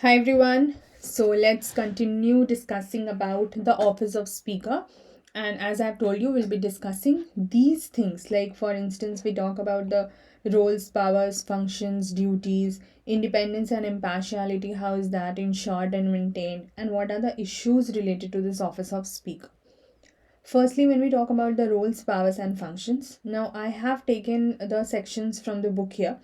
Hi everyone. So let's continue discussing about the office of speaker. And as I've told you, we'll be discussing these things. Like for instance, we talk about the roles, powers, functions, duties, independence and impartiality. How is that ensured and maintained? And what are the issues related to this office of speaker? Firstly, when we talk about the roles, powers, and functions, now I have taken the sections from the book here.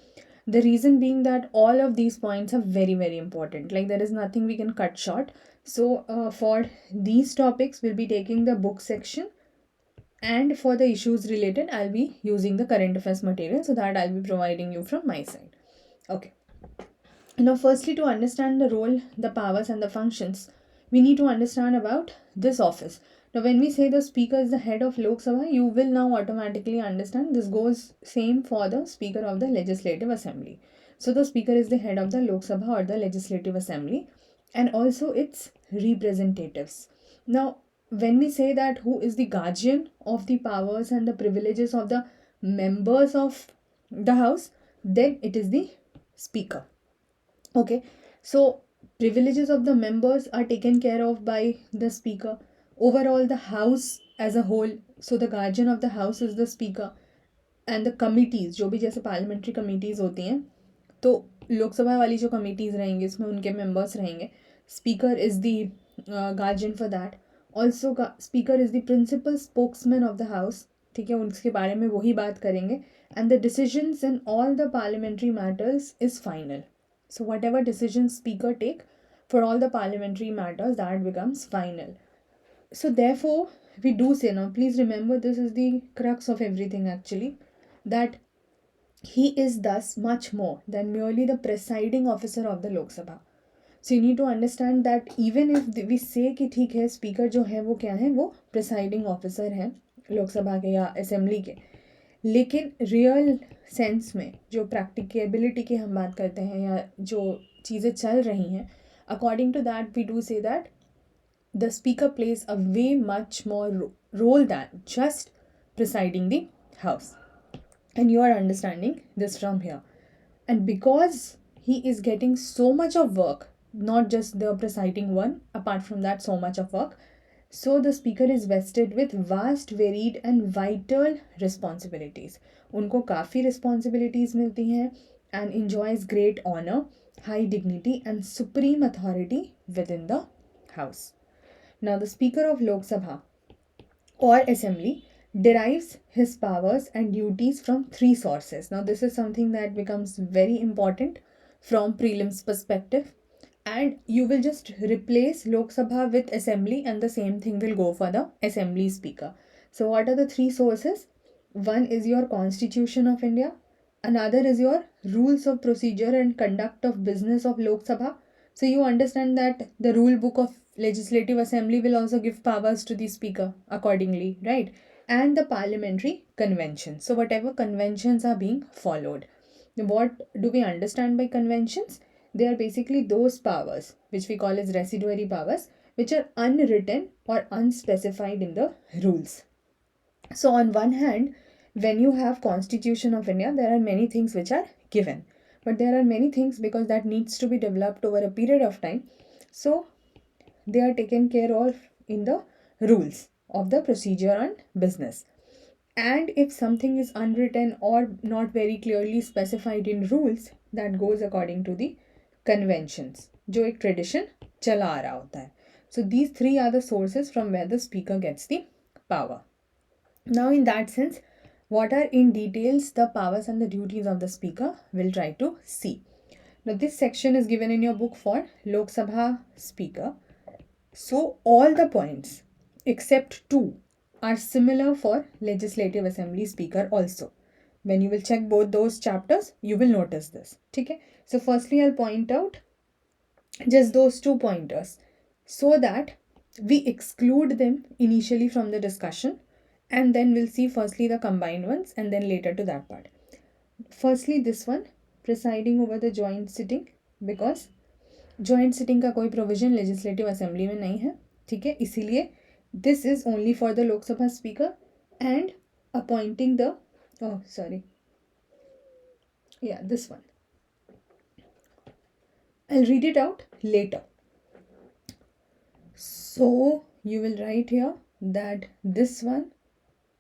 The reason being that all of these points are very, very important. Like, there is nothing we can cut short. So, for these topics, we'll be taking the book section, and for the issues related, I'll be using the current affairs material so that I'll be providing you from my side. Okay. Now, firstly, to understand the role, the powers, and the functions, we need to understand about this office. Now, when we say the speaker is the head of Lok Sabha, you will now automatically understand this goes same for the speaker of the Legislative Assembly. So, the speaker is the head of the Lok Sabha or the Legislative Assembly, and also its representatives. Now, when we say that who is the guardian of the powers and the privileges of the members of the House, then it is the speaker. Okay, so privileges of the members are taken care of by the speaker. Overall, the house as a whole, so the guardian of the house is the speaker, and the committees जो भी जैसे parliamentary committees होती हैं, तो लोकसभा वाली जो committees रहेंगे इसमें उनके members रहेंगे. Speaker is the guardian for that. Also, speaker is the principal spokesman of the house. ठीक है, उसके बारे में वही बात करेंगे. And the decisions in all the parliamentary matters is final. So whatever decisions speaker take for all the parliamentary matters, that becomes final. So therefore, we do say, now please remember, this is the crux of everything actually, that he is thus much more than merely the presiding officer of the Lok Sabha. So you need to understand that even if we say कि ठीक है speaker जो है वो क्या है, वो presiding officer है लोकसभा के या assembly के, लेकिन रियल सेंस में जो प्रैक्टिकेबिलिटी की हम बात करते हैं या जो चीज़ें चल रही हैं, according to that we do say that the speaker plays a way much more role than just presiding the house. And you are understanding this from here. And because he is getting so much of work, not just the presiding one, apart from that, so much of work, so the speaker is vested with vast, varied and vital responsibilities. उनको काफ़ी responsibilities मिलती हैं and enjoys great honor, high dignity and supreme authority within the house. Now, the Speaker of Lok Sabha or Assembly derives his powers and duties from three sources. Now, this is something that becomes very important from prelims perspective, and you will just replace Lok Sabha with Assembly and the same thing will go for the Assembly Speaker. So, what are the three sources? One is your Constitution of India, another is your Rules of Procedure and Conduct of Business of Lok Sabha. So you understand that the rule book of Legislative Assembly will also give powers to the speaker accordingly, right? And the parliamentary convention. So whatever conventions are being followed. What do we understand by conventions? They are basically those powers which we call as residuary powers, which are unwritten or unspecified in the rules. So on one hand, when you have Constitution of India, there are many things which are given, but there are many things because that needs to be developed over a period of time, so they are taken care of in the rules of the procedure on business. And if something is unwritten or not very clearly specified in rules, that goes according to the conventions जो एक tradition चला आ रहा होता है. So these three are the sources from where the speaker gets the power. Now, in that sense, what are in details the powers and the duties of the speaker, we'll try to see. Now, this section is given in your book for Lok Sabha Speaker. So, all the points except two are similar for Legislative Assembly Speaker also. When you will check both those chapters, you will notice this. Okay? So, firstly, I'll point out just those two pointers so that we exclude them initially from the discussion, and then we'll see firstly the combined ones and then later to that part. Firstly, this one, presiding over the joint sitting, because joint sitting का कोई provision legislative assembly में नहीं है, ठीक है, इसीलिए this is only for the Lok Sabha speaker and appointing the this one. I'll read it out later. So you will write here that this one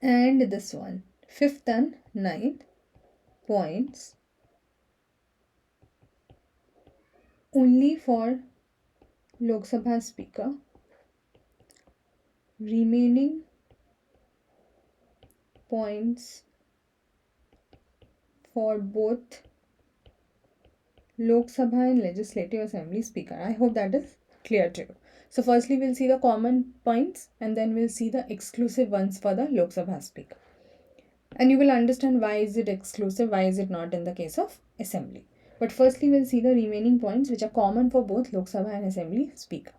and this one, 5th and 9th points, only for Lok Sabha Speaker. Remaining points for both Lok Sabha and Legislative Assembly Speaker. I hope that is clear to you. So firstly we'll see the common points and then we'll see the exclusive ones for the Lok Sabha Speaker. And you will understand why is it exclusive, why is it not in the case of Assembly. But firstly we'll see the remaining points which are common for both Lok Sabha and Assembly Speaker.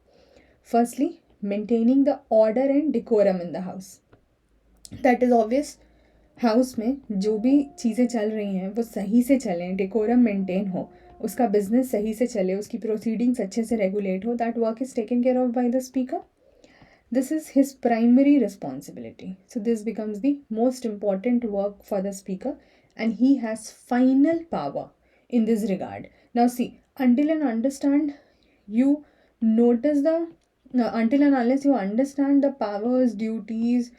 Firstly, maintaining the order and decorum in the House. That is obvious. House में जो भी चीज़ें चल रही हैं वो सही से चलें, डेकोरम मेंटेन हो, उसका बिजनेस सही से चले, उसकी प्रोसीडिंग्स अच्छे से रेगुलेट हो, that work is taken care of by the speaker. This is his primary responsibility. So this becomes the most important work for the speaker and he has final power in this regard. Now see, until and understand you notice the until and unless you understand the powers, duties,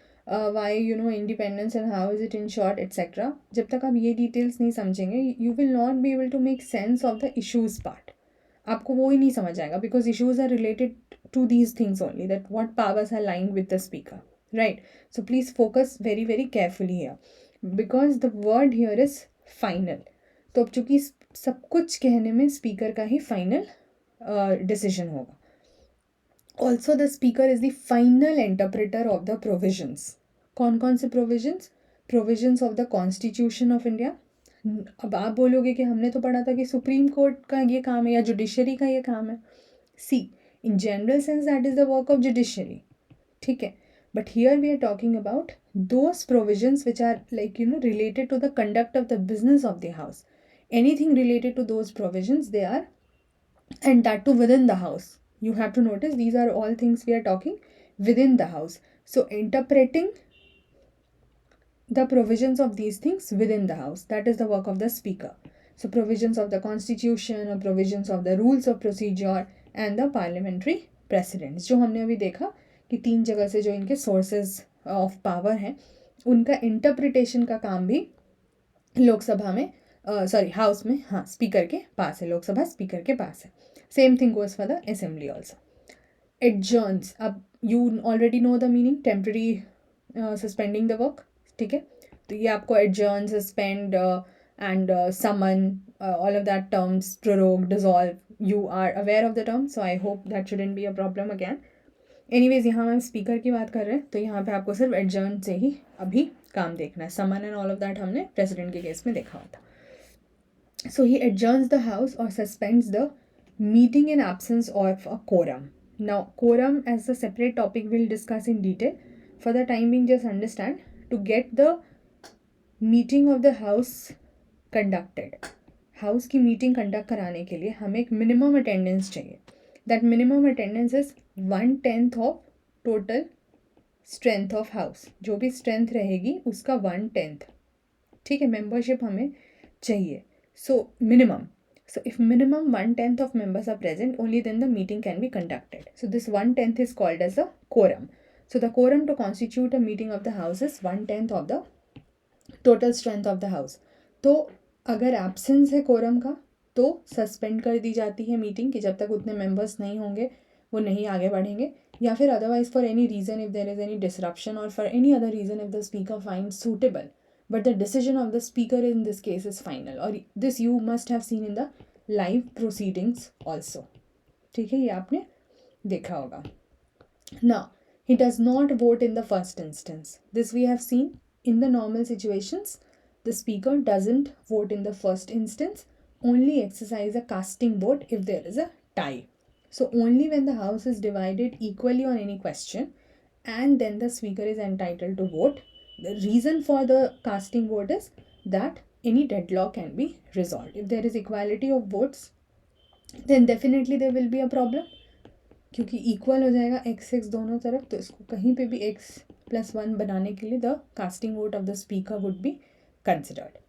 why independence and how is it ensured, etc. जब तक आप ये details नहीं समझेंगे, you will not be able to make sense of the issues part. आपको वो ही नहीं समझ आएगा because issues are related to these things only, that what powers are lying with the speaker, right? So please focus very very carefully here because the word here is final. तो अब चूंकि सब कुछ कहने में स्पीकर का ही final decision होगा. Also the speaker is the final interpreter of the provisions. कौन कौन से provisions? Provisions of the constitution of India. अब आप बोलोगे कि हमने तो पढ़ा था कि सुप्रीम कोर्ट का ये काम है या जुडिशरी का ये काम है. See, in general sense that is the work of judiciary, ठीक है. But here we are talking about those provisions which are like related to the conduct of the business of the house. Anything related to those provisions, they are, and that too within the house. You have to notice these are all things we are talking within the house. So interpreting the provisions of these things within the house, that is the work of the speaker. So provisions of the constitution or provisions of the rules of procedure and the parliamentary precedents. जो हमने अभी देखा कि 3 जगह से जो इनके sources of power हैं उनका interpretation का काम भी लोकसभा में हाउस में, हाँ, स्पीकर के पास है. लोकसभा स्पीकर के पास है. Same thing goes for the assembly also. Adjourns, अब you already know the meaning, temporary suspending the work, ठीक है. तो ये आपको adjourn, suspend and summon, all of that terms, prorogue, dissolve, you are aware of the term. So I hope that shouldn't be a problem again. Anyways, यहाँ हम speaker की बात कर रहे हैं तो यहाँ पे आपको सिर्फ एडजर्न से ही अभी काम देखना है. Someone and all of that हमने प्रेसिडेंट के केस में देखा हुआ था. So he adjourns the house or suspends the meeting in absence of a quorum. Now, quorum as a separate topic we'll discuss in detail. For the time being, just understand, to get the meeting of the house conducted, house की meeting conduct कराने के लिए हमें एक minimum attendance चाहिए. That minimum attendance is 1/10 of total strength of house. जो भी strength रहेगी उसका 1/10, ठीक है, membership हमें चाहिए. So minimum. So if minimum 1/10 of members are present, only then the meeting can be conducted. So this 1/10 is called as a quorum. So the quorum to constitute a meeting of the house is 1/10 of the total strength of the house. तो अगर absence है quorum का तो suspend कर दी जाती है meeting कि जब तक उतने members नहीं होंगे वो नहीं आगे बढ़ेंगे, या फिर otherwise for any reason, if there is any disruption or for any other reason, if the speaker finds suitable, but the decision of the speaker in this case is final. और this you must have seen in the live proceedings also, ठीक है, ये आपने देखा होगा. Now, he does not vote in the first instance. This we have seen in the normal situations. The speaker doesn't vote in the first instance, only exercise a casting vote if there is a tie. So only when the house is divided equally on any question and then the speaker is entitled to vote. The reason for the casting vote is that any deadlock can be resolved. If there is equality of votes, then definitely there will be a problem. क्योंकि equal हो जाएगा x दोनों तरफ, तो इसको कहीं पे भी x+1 बनाने के लिए the casting vote of the speaker would be considered.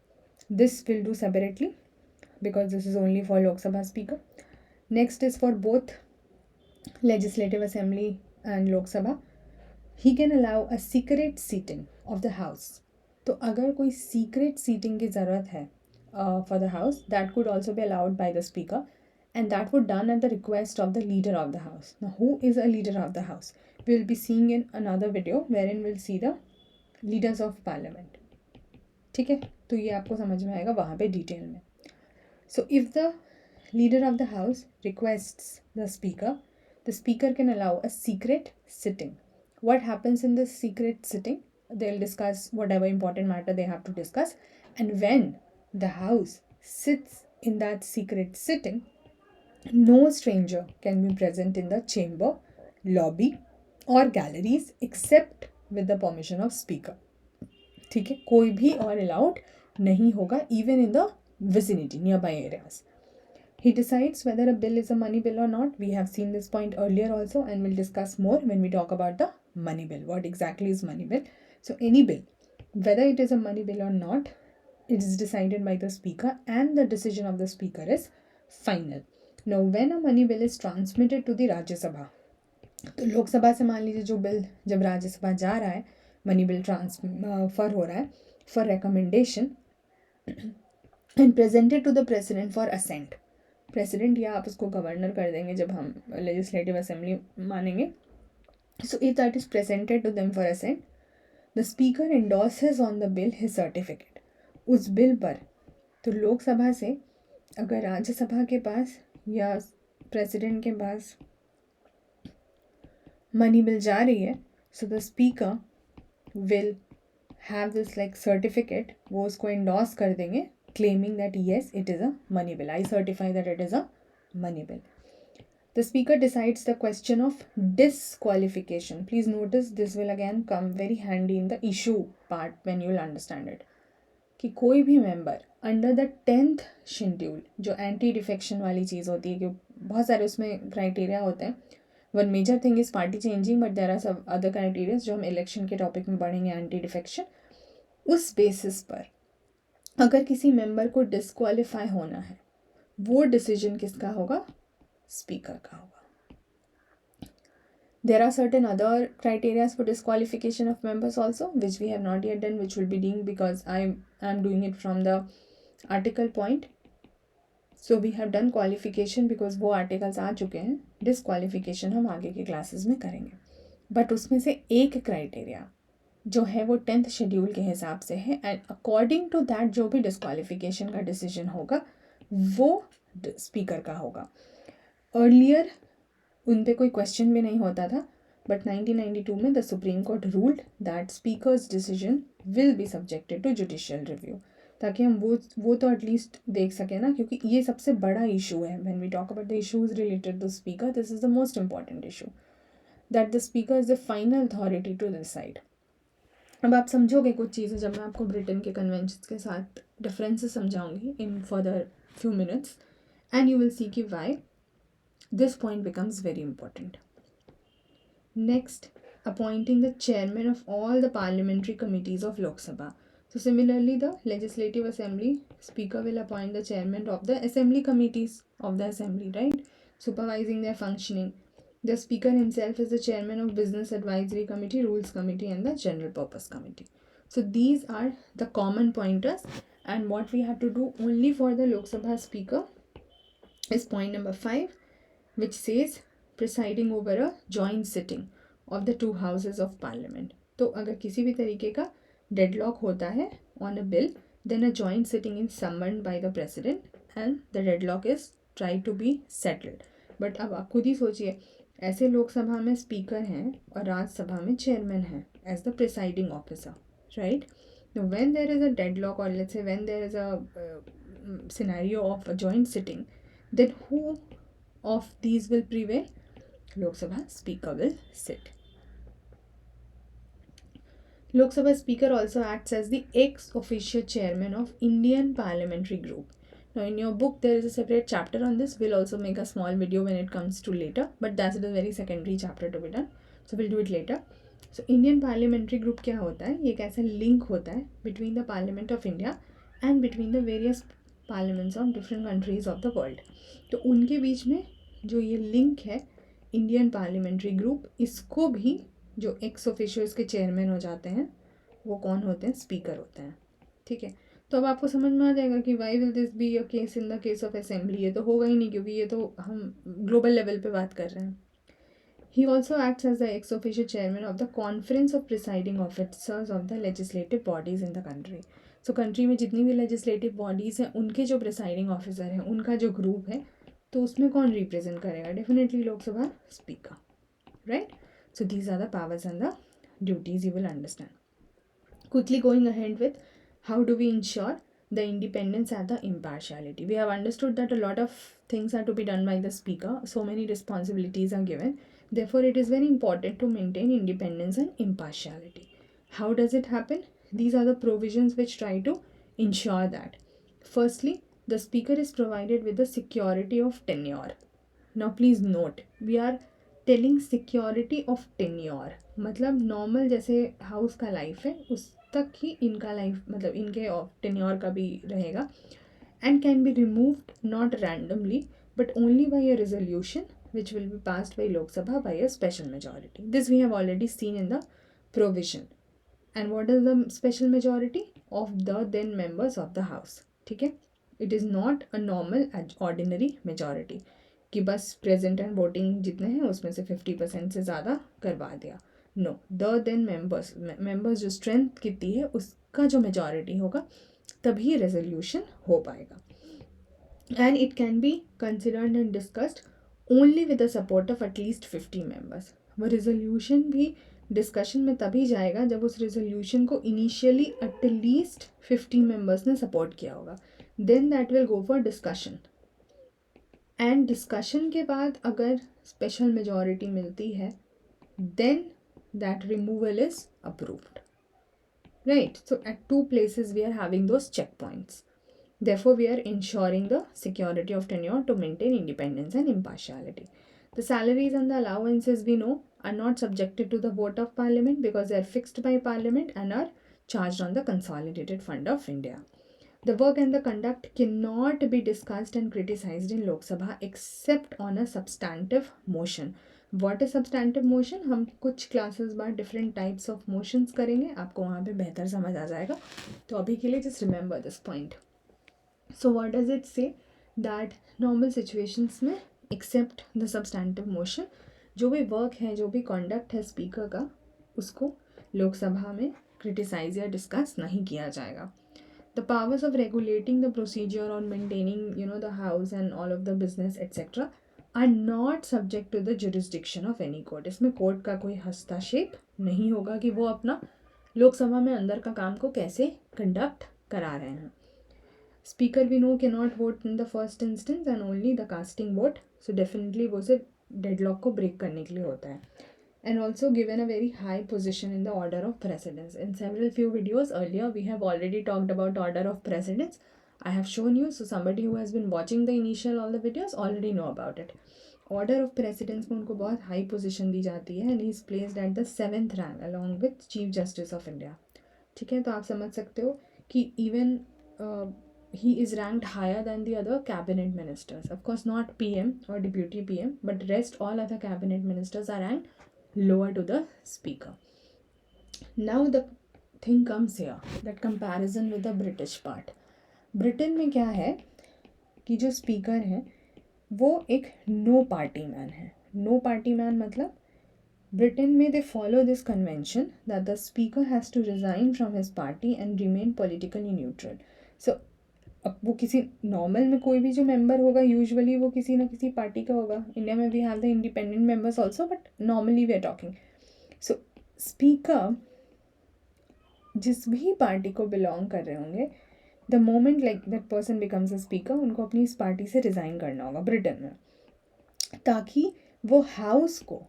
This will do separately because this is only for Lok Sabha speaker. Next is for both Legislative Assembly and Lok Sabha, he can allow a secret seating of the house. तो अगर कोई secret seating की ज़रूरत है for the house, that could also be allowed by the speaker, and that would done at the request of the leader of the house. Now, who is a leader of the house? We will be seeing in another video wherein we'll see the leaders of parliament. ठीक है, तो ये आपको समझ में आएगा वहाँ पे डिटेल में. So if the leader of the house requests the speaker can allow a secret sitting. What happens in this secret sitting? They'll discuss whatever important matter they have to discuss, and when the house sits in that secret sitting, no stranger can be present in the chamber, lobby or galleries except with the permission of speaker. ठीक है, कोई भी और allowed नहीं होगा, even in the vicinity, nearby areas. He decides whether a bill is a money bill or not. We have seen this point earlier also, and we'll discuss more when we talk about the money bill. What exactly is money bill? So any bill, whether it is a money bill or not, it is decided by the speaker, and the decision of the speaker is final. Now, when a money bill is transmitted to the Rajya Sabha, तो लोकसभा से मान लीजिए जो bill जब राज्यसभा जा रहा है, money bill transfer हो रहा है for recommendation and presented to the president for assent. President या आप उसको गवर्नर कर देंगे जब हम लेजिस्लेटिव असेंबली मानेंगे. So if that is presented to them for assent, the speaker endorses on the bill his certificate. उस बिल पर तो लोकसभा से अगर राज्यसभा के पास या प्रेसिडेंट के पास मनी बिल जा रही है, so the speaker will have this like certificate, वो उसको एंडोर्स कर देंगे claiming that yes, it is a money bill. I certify that it is a money bill. The speaker decides the question of disqualification. Please notice this will again come very handy in the issue part when you will understand it. कि कोई भी member under the 10th schedule, जो anti defection वाली चीज़ होती है, कि बहुत सारे उसमें क्राइटेरिया होते हैं. One major thing is party changing, but there are सब अदर क्राइटेरियाज जो हम इलेक्शन के टॉपिक में पढ़ेंगे, एंटी डिफेक्शन. उस बेसिस पर अगर किसी मेंबर को डिस्क्वालीफाई होना है, वो डिसीजन किसका होगा? स्पीकर का होगा. There are certain other criterias for disqualification of members also which we have not yet done, which will be doing because I am doing it from the article point. So we have done qualification because वो articles आ चुके हैं. Disqualification हम आगे के classes में करेंगे. But उसमें से एक क्राइटेरिया जो है वो 10th शेड्यूल के हिसाब से है, एंड अकॉर्डिंग टू दैट जो भी डिस्क्वालिफिकेशन का डिसीजन होगा वो स्पीकर का होगा. अर्लियर उन पे कोई क्वेश्चन भी नहीं होता था, बट 1992 में the Supreme Court ruled that speaker's decision will be subjected to judicial review, ताकि हम वो तो एटलीस्ट देख सकें ना, क्योंकि ये सबसे बड़ा इशू है. When we talk about the issues related to speaker, this is the most important issue, that the speaker is the final authority to decide. अब आप समझोगे कुछ चीज़ें जब मैं आपको ब्रिटेन के कन्वेंशंस के साथ डिफरेंसेस समझाऊंगी in further few minutes, and you will see कि why this point becomes very important. Next, appointing the chairman of all the parliamentary committees of Lok Sabha. So similarly, the legislative assembly speaker will appoint the chairman of the assembly committees of the assembly, right? Supervising their functioning. The speaker himself is the chairman of business advisory committee, rules committee and the general purpose committee. So these are the common pointers, and what we have to do only for the Lok Sabha speaker is point number 5, which says presiding over a joint sitting of the two houses of parliament. तो अगर किसी भी तरीके का deadlock होता है on a bill, then a joint sitting is summoned by the president and the deadlock is tried to be settled. But अब आप खुद ही सोचिए, ऐसे लोकसभा में स्पीकर हैं और राज्यसभा में चेयरमैन हैं as the presiding officer, right? When there is a deadlock और let's say when there is a scenario of a joint sitting, then who of these will prevail? Lok Sabha speaker will sit. Lok Sabha Speaker also acts as the ex-officio chairman of Indian Parliamentary Group. Now in your book there is a separate chapter on this. We'll also make a small video when it comes to later, but that's a very secondary chapter to be done. So we'll do it later. So Indian Parliamentary Group क्या होता है? ये एक ऐसा link होता है between the Parliament of India and between the various parliaments of different countries of the world. तो उनके बीच में जो ये लिंक है इंडियन पार्लियामेंट्री ग्रुप, इसको भी जो एक्स ऑफिशियल्स के चेयरमैन हो जाते हैं वो कौन होते हैं? स्पीकर होते हैं। ठीक है, तो अब आपको समझ में आ जाएगा कि why will this be a case in the case of assembly. ये तो होगा ही नहीं, क्योंकि ये तो हम ग्लोबल लेवल पे बात कर रहे हैं। He also acts as the ex officio chairman of the Conference of Presiding Officers of the Legislative Bodies in the country. So country में जितनी भी legislative bodies हैं उनके जो presiding officer हैं उनका जो group है, तो उसमें कौन represent करेगा? Definitely Lok Sabha speaker, right? So these are the powers and the duties you will understand. Quickly going ahead with how do we ensure the independence and the impartiality. We have understood that a lot of things are to be done by the speaker. So many responsibilities are given. Therefore, it is very important to maintain independence and impartiality. How does it happen? These are the provisions which try to ensure that. Firstly, the speaker is provided with the security of tenure. Now please note, we are telling security of tenure, मतलब normal जैसे house का life है उस तक ही इनका life, मतलब इनके tenure का भी रहेगा. And can be removed not randomly but only by a resolution which will be passed by Lok Sabha by a special majority. This we have already seen in the provision. And what is the special majority? Of the then members of the house. ठीक है, it is not a normal ordinary majority कि बस present and voting जितने हैं उसमें से 50% से ज़्यादा करवा दिया. नो, द देन मेंबर्स जो स्ट्रेंथ कितनी है उसका जो मेजॉरिटी होगा तभी रेजोल्यूशन हो पाएगा. And it can be considered and discussed only with the support of at least 50 members. वो रेजोल्यूशन भी डिस्कशन में तभी जाएगा जब उस रेजोल्यूशन को इनिशियली एटलीस्ट 50 मेंबर्स ने सपोर्ट किया होगा. Then that will go for discussion. And discussion के बाद अगर स्पेशल मेजॉरिटी मिलती है then that removal is approved, right? So at two places we are having those check points. Therefore, we are ensuring the security of tenure to maintain independence and impartiality. The salaries and the allowances we know are not subjected to the vote of Parliament because they are fixed by Parliament and are charged on the Consolidated Fund of India. The work and the conduct cannot be discussed and criticized in Lok Sabha except on a substantive motion. What is substantive motion? हम कुछ classes बाद different types of motions करेंगे, आपको वहाँ पे बेहतर समझ आ जाएगा. तो अभी के लिए just remember this point. So what does it say? That normal situations में except the substantive motion, जो भी वर्क है, जो भी कॉन्डक्ट है स्पीकर का, उसको लोकसभा में क्रिटिसाइज या डिस्कस नहीं किया जाएगा. The powers of regulating the procedure on maintaining, the house and all of the business etc. are not subject to the jurisdiction of any court. इसमें कोर्ट का कोई हस्तक्षेप नहीं होगा कि वो अपना लोकसभा में अंदर का काम को कैसे कंडक्ट करा रहे हैं. Speaker we know cannot vote in the first instance and only the casting vote. So definitely वो सिर्फ deadlock को break करने के लिए होता है. And also given a very high position in the order of precedence. In several few videos earlier we have already talked about order of precedence. I have shown you, so somebody who has been watching the initial all the videos already know about it. Order of precedence में उनको बहुत high position दी जाती है and he is placed at the 7th rank along with Chief Justice of India. ठीक है, तो आप समझ सकते हो कि even he is ranked higher than the other cabinet ministers. Of course not PM or deputy PM, but rest all other cabinet ministers are ranked lower to the speaker. Now the thing comes here, that comparison with the British part. Britain में क्या है कि जो speaker है वो एक no party man है. No party man मतलब Britain में they follow this convention that the speaker has to resign from his party and remain politically neutral. So अब वो किसी नॉर्मल में कोई भी जो मेंबर होगा यूजुअली वो किसी ना किसी पार्टी का होगा. इंडिया में we have the independent members also, but normally we are talking. So speaker जिस भी पार्टी को बिलोंग कर रहे होंगे, the moment like that person becomes a speaker, उनको अपनी इस पार्टी से रिज़ाइन करना होगा ब्रिटेन में, ताकि वो हाउस को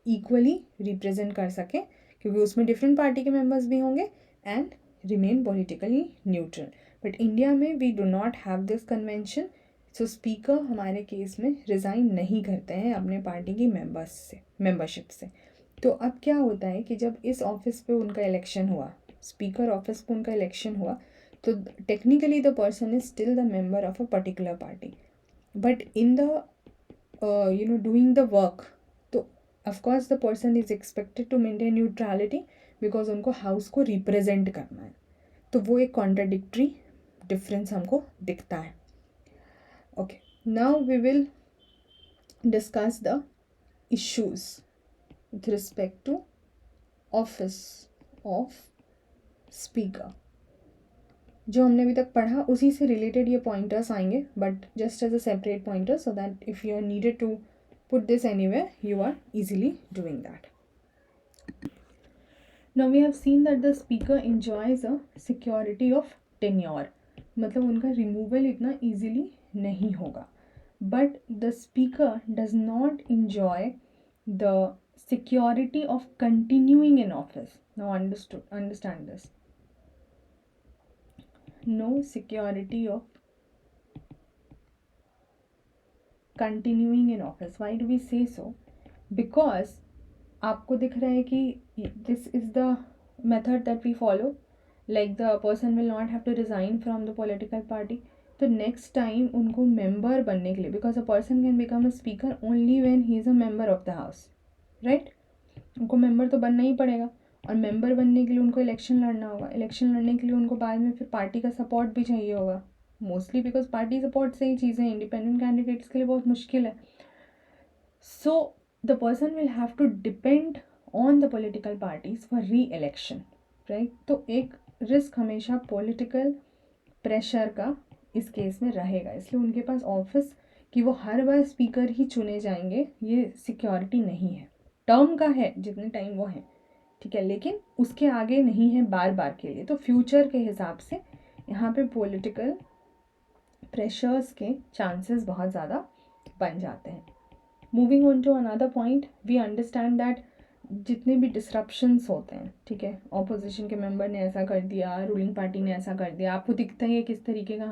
इक्वली रिप्रेजेंट कर सके, क्योंकि उसमें डिफरेंट पार्टी के मेंबर्स भी होंगे, and remain politically neutral. But India में we do not have this convention. So speaker हमारे केस में रिज़ाइन नहीं करते हैं अपने पार्टी की मेंबरशिप से. तो अब क्या होता है कि जब इस ऑफिस पे उनका इलेक्शन हुआ, स्पीकर ऑफिस पे उनका इलेक्शन हुआ, तो technically the person is still the member of a particular party, but in the doing the work, तो of course the person is expected to maintain neutrality because उनको house को represent करना है. तो वो एक कॉन्ट्राडिक्टरी डिफरेंस हमको दिखता है. Okay, now we will discuss the issues with respect to office of speaker. जो हमने अभी तक पढ़ा उसी से रिलेटेड ये पॉइंटर्स आएंगे, but just as a separate pointer so that if you are needed to put this anywhere you are easily doing that. Now we have seen that the speaker enjoys a security of tenure, मतलब उनका removal इतना easily नहीं होगा. But the speaker does not enjoy the security of continuing in office. Now understand this. No security of continuing in office. Why do we say so? Because आपको दिख रहा है कि this is the method that we follow, like the person will not have to resign from the political party. तो next time उनको member बनने के लिए, because a person can become a speaker only when he is a member of the house, right. उनको member तो बनना ही पड़ेगा, और मेंबर बनने के लिए उनको इलेक्शन लड़ना होगा. इलेक्शन लड़ने के लिए उनको बाद में फिर पार्टी का सपोर्ट भी चाहिए होगा, मोस्टली बिकॉज पार्टी सपोर्ट से ही चीज़ें इंडिपेंडेंट कैंडिडेट्स के लिए बहुत मुश्किल है. So the person will have to depend on the political parties for re election, right. तो एक रिस्क हमेशा पॉलिटिकल प्रेशर का इस केस में रहेगा, इसलिए उनके पास ऑफिस कि वो हर बार स्पीकर ही चुने जाएंगे ये सिक्योरिटी नहीं है. टर्म का है जितने टाइम वो हैं, ठीक है, लेकिन उसके आगे नहीं है बार बार के लिए. तो फ्यूचर के हिसाब से यहाँ पे पॉलिटिकल प्रेशर्स के चांसेस बहुत ज़्यादा बन जाते हैं. Moving on to another point, we understand that जितने भी डिसरप्शंस होते हैं, ठीक है, ऑपोजिशन के मेंबर ने ऐसा कर दिया, रूलिंग पार्टी ने ऐसा कर दिया, आपको दिखता ही है किस तरीके का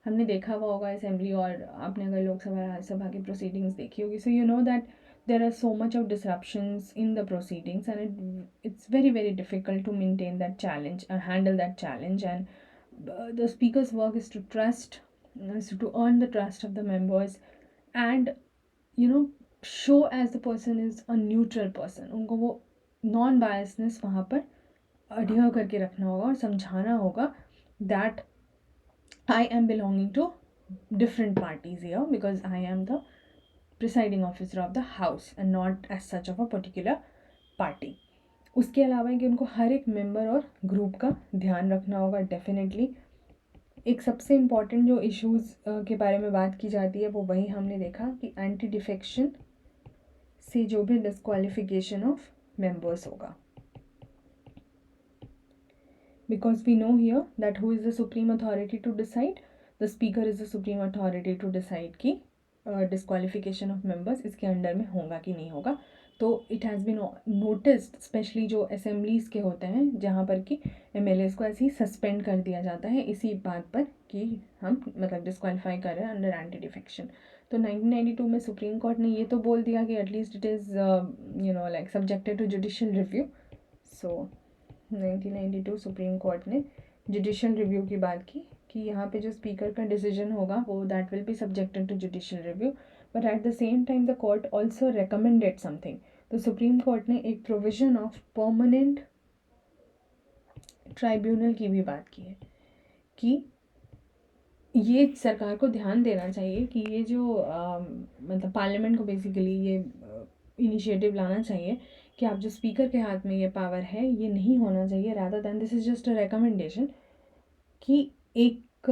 हमने देखा हुआ होगा असेंबली, और आपने अगर लोकसभा राज्यसभा की प्रोसीडिंग्स देखी होगी, so you know that there are so much of disruptions in the proceedings, and it's very very difficult to maintain that challenge or handle that challenge. And the speaker's work is to to earn the trust of the members, and show as the person is a neutral person. उनको वो non biasness वहाँ पर adhere करके रखना होगा और समझाना होगा that I am belonging to different parties here because I am the presiding officer of the house and not as such of a particular party. उसके अलावा कि उनको हर एक मेंबर और ग्रुप का ध्यान रखना होगा. डेफिनेटली एक सबसे इम्पॉर्टेंट जो इश्यूज़ के बारे में बात की जाती है वो वही हमने देखा कि एंटी डिफेक्शन से जो भी डिस्क्वालिफिकेशन ऑफ मेंबर्स होगा. Because we know here that who is the supreme authority to decide? The speaker is the supreme authority to decide कि डिस्क्वालिफिकेशन ऑफ मेंबर्स इसके अंडर में होगा कि नहीं होगा. तो it has been noticed specially जो असेंबलीज़ के होते हैं जहाँ पर कि एमएलएज को ऐसे ही सस्पेंड कर दिया जाता है इसी बात पर कि हम मतलब डिस्क्वालीफाई कर रहे हैं अंडर एंटी डिफेक्शन. तो 1992 में सुप्रीम कोर्ट ने ये तो बोल दिया कि at least it is like subjected to judicial review. So 1992 Supreme court ने जुडिशियल रिव्यू की बात की कि यहाँ पे जो स्पीकर का डिसीजन होगा वो that will be subjected to judicial review. But at the same time the court also recommended something. तो सुप्रीम कोर्ट ने एक प्रोविजन ऑफ परमानेंट ट्राइब्यूनल की भी बात की है कि ये सरकार को ध्यान देना चाहिए कि ये जो मतलब पार्लियामेंट को बेसिकली ये इनिशिएटिव लाना चाहिए कि आप जो स्पीकर के हाथ में ये पावर है ये नहीं होना चाहिए. Rather than this is just a recommendation कि एक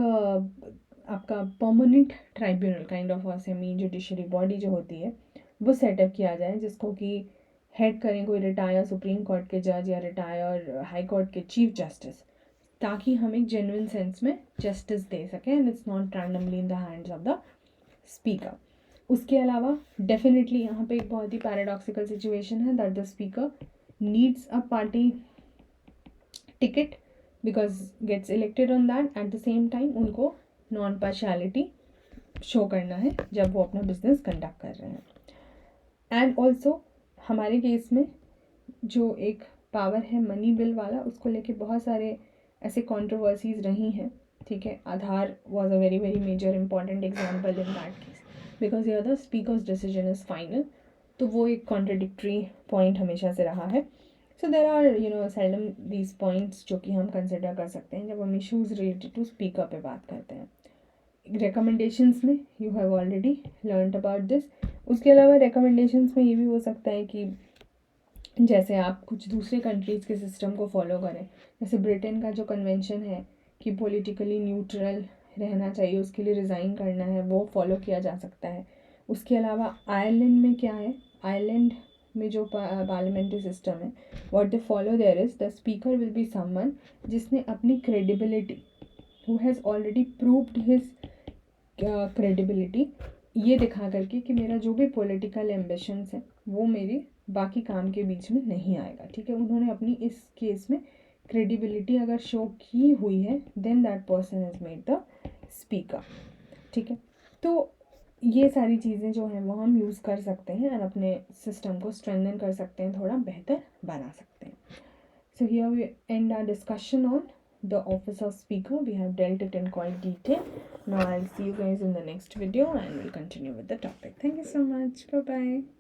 आपका permanent tribunal kind of semi judiciary body जो होती है वो सेटअप किया जाए जिसको कि हेड करें कोई रिटायर सुप्रीम कोर्ट के जज या रिटायर हाई कोर्ट के चीफ जस्टिस, ताकि हम एक जेन्युइन सेंस में जस्टिस दे सकें and it's not randomly in the hands of the speaker. उसके अलावा डेफिनेटली यहाँ पे एक बहुत ही पैराडॉक्सिकल सिचुएशन है that the speaker needs a party ticket because gets elected on that. At the same time उनको नॉन पार्शियलिटी शो करना है जब वो अपना बिजनेस कंडक्ट कर रहे हैं. एंड ऑल्सो हमारे केस में जो एक पावर है मनी बिल वाला उसको लेके बहुत सारे ऐसे कंट्रोवर्सीज रही हैं, ठीक है. Aadhaar was a very very major important example in that case. Because the speaker's decision is final. तो वो एक कॉन्ट्रडिक्टरी पॉइंट हमेशा से रहा है। So there are seldom these points जो कि हम कंसिडर कर सकते हैं जब हम इशूज़ रिलेटेड टू स्पीकर पे बात करते हैं। रिकमेंडेशंस में you have already learned about this. उसके अलावा रिकमेंडेशंस में ये भी हो सकता है कि जैसे आप कुछ दूसरे कंट्रीज़ के सिस्टम को फॉलो करें, जैसे ब्रिटेन का जो कन्वेंशन है कि पॉलिटिकली न्यूट्रल रहना चाहिए, उसके लिए रिज़ाइन करना है, वो फॉलो किया जा सकता है। उसके अलावा आयरलैंड में क्या है, आयरलैंड में जो पार्लियामेंट्री सिस्टम है, what they follow there is the speaker will be someone जिसने अपनी credibility, who has already proved his credibility, ये दिखा करके कि मेरा जो भी पॉलिटिकल एम्बिशंस है वो मेरे बाकी काम के बीच में नहीं आएगा। ठीक है, उन्होंने अपनी इस केस में क्रेडिबिलिटी अगर शो की हुई है, then that person is made the speaker. ठीक है, तो ये सारी चीज़ें जो हैं वो हम यूज़ कर सकते हैं और अपने सिस्टम को स्ट्रेंथन कर सकते हैं, थोड़ा बेहतर बना सकते हैं। So here we end our discussion on the office of speaker. We have dealt it in quite detail. Now I'll see you guys in the next video and we'll continue with the topic. Thank you so much. Bye bye.